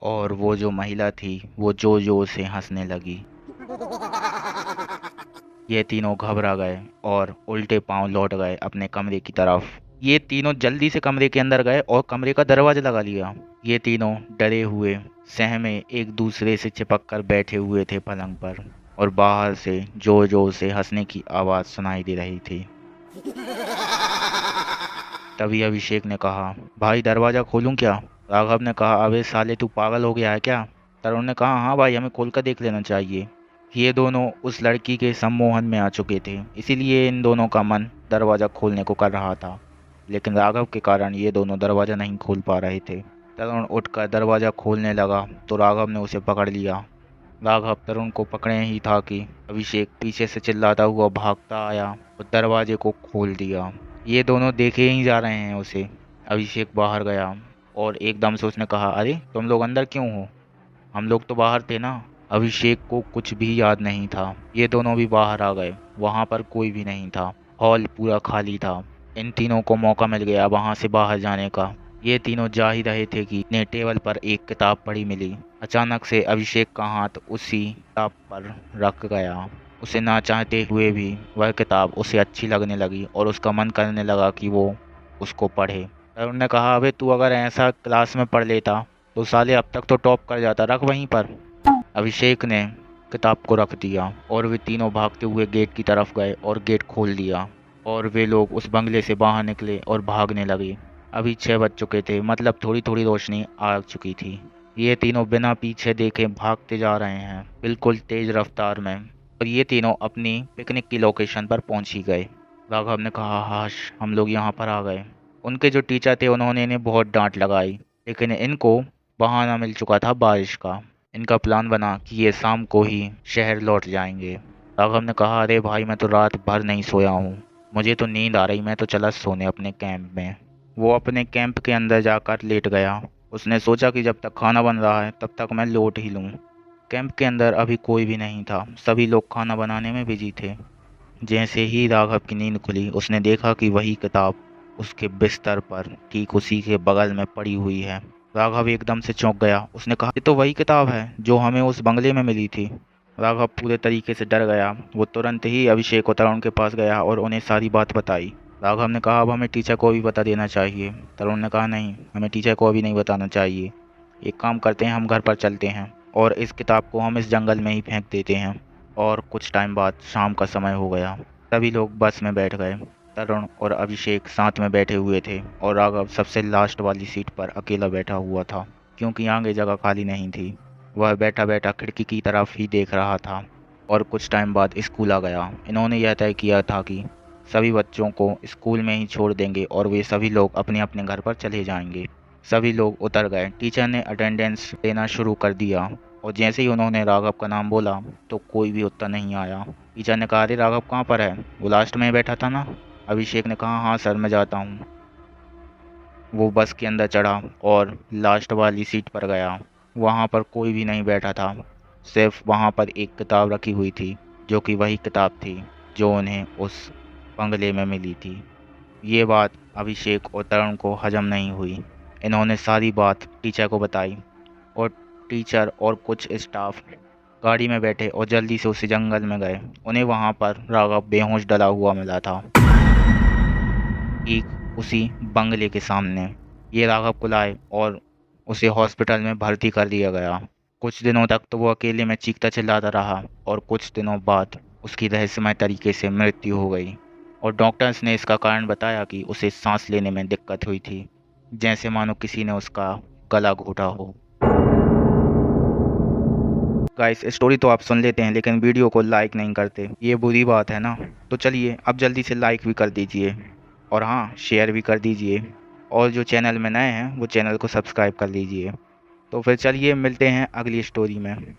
और वो जो महिला थी वो जोर जोर से हंसने लगी। ये तीनों घबरा गए और उल्टे पांव लौट गए अपने कमरे की तरफ। ये तीनों जल्दी से कमरे के अंदर गए और कमरे का दरवाजा लगा लिया। ये तीनों डरे हुए सहमे एक दूसरे से चिपक कर बैठे हुए थे पलंग पर, और बाहर से जोर जोर से हंसने की आवाज सुनाई दे रही थी। तभी अभिषेक ने कहा, भाई दरवाजा खोलूं क्या? राघव ने कहा, अबे साले तू पागल हो गया है क्या? तरुण ने कहा, हाँ भाई, हमें खोल कर देख लेना चाहिए। ये दोनों उस लड़की के सम्मोहन में आ चुके थे, इसीलिए इन दोनों का मन दरवाज़ा खोलने को कर रहा था, लेकिन राघव के कारण ये दोनों दरवाज़ा नहीं खोल पा रहे थे। तरुण उठकर दरवाज़ा खोलने लगा तो राघव ने उसे पकड़ लिया। राघव तरुण को पकड़े ही था कि अभिषेक पीछे से चिल्लाता हुआ भागता आया और दरवाजे को खोल दिया। ये दोनों देखे ही जा रहे हैं उसे। अभिषेक बाहर गया और एकदम से उसने कहा, अरे तुम लोग अंदर क्यों हो? हम लोग तो बाहर थे ना। अभिषेक को कुछ भी याद नहीं था। ये दोनों भी बाहर आ गए। वहाँ पर कोई भी नहीं था। हॉल पूरा खाली था। इन तीनों को मौका मिल गया वहाँ से बाहर जाने का। ये तीनों जा ही रहे थे कि इन्हें टेबल पर एक किताब पड़ी मिली। अचानक से अभिषेक का हाथ उसी किताब पर रख गया। उसे ना चाहते हुए भी वह किताब उसे अच्छी लगने लगी और उसका मन करने लगा कि वो उसको पढ़े। तरुण ने कहा, अबे तू अगर ऐसा क्लास में पढ़ लेता तो साले अब तक तो टॉप कर जाता, रख वहीं पर। अभिषेक ने किताब को रख दिया और वे तीनों भागते हुए गेट की तरफ गए और गेट खोल दिया, और वे लोग उस बंगले से बाहर निकले और भागने लगे। अभी 6 बज चुके थे, मतलब थोड़ी थोड़ी रोशनी आ चुकी थी। ये तीनों बिना पीछे देखे भागते जा रहे हैं, बिल्कुल तेज रफ्तार में, और ये तीनों अपनी पिकनिक की लोकेशन पर पहुंच ही गए। राघव ने कहा, हाश हम लोग यहाँ पर आ गए। उनके जो टीचर थे उन्होंने इन्हें बहुत डांट लगाई, लेकिन इनको बहाना मिल चुका था बारिश का। इनका प्लान बना कि ये शाम को ही शहर लौट जाएंगे। राघव ने कहा, अरे भाई मैं तो रात भर नहीं सोया हूँ, मुझे तो नींद आ रही, मैं तो चला सोने अपने कैंप में। वो अपने कैंप के अंदर जाकर लेट गया। उसने सोचा कि जब तक खाना बन रहा है तब तक मैं लौट ही लूँ। कैंप के अंदर अभी कोई भी नहीं था, सभी लोग खाना बनाने में बिजी थे। जैसे ही राघव की नींद खुली उसने देखा कि वही किताब उसके बिस्तर पर ठीक उसी के बगल में पड़ी हुई है। राघव एकदम से चौंक गया। उसने कहा, ये तो वही किताब है जो हमें उस बंगले में मिली थी। राघव पूरे तरीके से डर गया। वो तुरंत ही अभिषेक और तरुण के पास गया और उन्हें सारी बात बताई। राघव ने कहा, अब हमें टीचर को भी बता देना चाहिए। तरुण ने कहा, नहीं, हमें टीचर को अभी नहीं बताना चाहिए। एक काम करते हैं, हम घर पर चलते हैं और इस किताब को हम इस जंगल में ही फेंक देते हैं। और कुछ टाइम बाद शाम का समय हो गया। सभी लोग बस में बैठ गए। तरुण और अभिषेक साथ में बैठे हुए थे और राघव सबसे लास्ट वाली सीट पर अकेला बैठा हुआ था, क्योंकि आगे जगह खाली नहीं थी। वह बैठा बैठा खिड़की की तरफ ही देख रहा था। और कुछ टाइम बाद स्कूल आ गया। इन्होंने यह तय किया था कि सभी बच्चों को स्कूल में ही छोड़ देंगे और वे सभी लोग अपने अपने घर पर चले जाएंगे। सभी लोग उतर गए। टीचर ने अटेंडेंस लेना शुरू कर दिया और जैसे ही उन्होंने राघव का नाम बोला तो कोई भी उत्तर नहीं आया। टीचर ने कहा, अरे राघव कहाँ पर है? वो लास्ट में बैठा था ना? अभिषेक ने कहा, हाँ सर, मैं जाता हूँ। वो बस के अंदर चढ़ा और लास्ट वाली सीट पर गया। वहाँ पर कोई भी नहीं बैठा था, सिर्फ वहाँ पर एक किताब रखी हुई थी, जो कि वही किताब थी जो उन्हें उस बंगले में मिली थी। ये बात अभिषेक और तरुण को हजम नहीं हुई। इन्होंने सारी बात टीचर को बताई और टीचर और कुछ स्टाफ गाड़ी में बैठे और जल्दी से उस जंगल में गए। उन्हें वहाँ पर राघव बेहोश डला हुआ मिला था, ठीक उसी बंगले के सामने। ये राघव को लाए और उसे हॉस्पिटल में भर्ती कर दिया गया। कुछ दिनों तक तो वो अकेले में चीखता चिल्लाता रहा और कुछ दिनों बाद उसकी रहस्यमय तरीके से मृत्यु हो गई। और डॉक्टर्स ने इसका कारण बताया कि उसे सांस लेने में दिक्कत हुई थी, जैसे मानो किसी ने उसका गला घोटा हो। गाइस, स्टोरी तो आप सुन लेते हैं लेकिन वीडियो को लाइक नहीं करते, ये बुरी बात है ना। तो चलिए अब जल्दी से लाइक भी कर दीजिए और हाँ, शेयर भी कर दीजिए। और जो चैनल में नए हैं वो चैनल को सब्सक्राइब कर लीजिए। तो फिर चलिए मिलते हैं अगली स्टोरी में।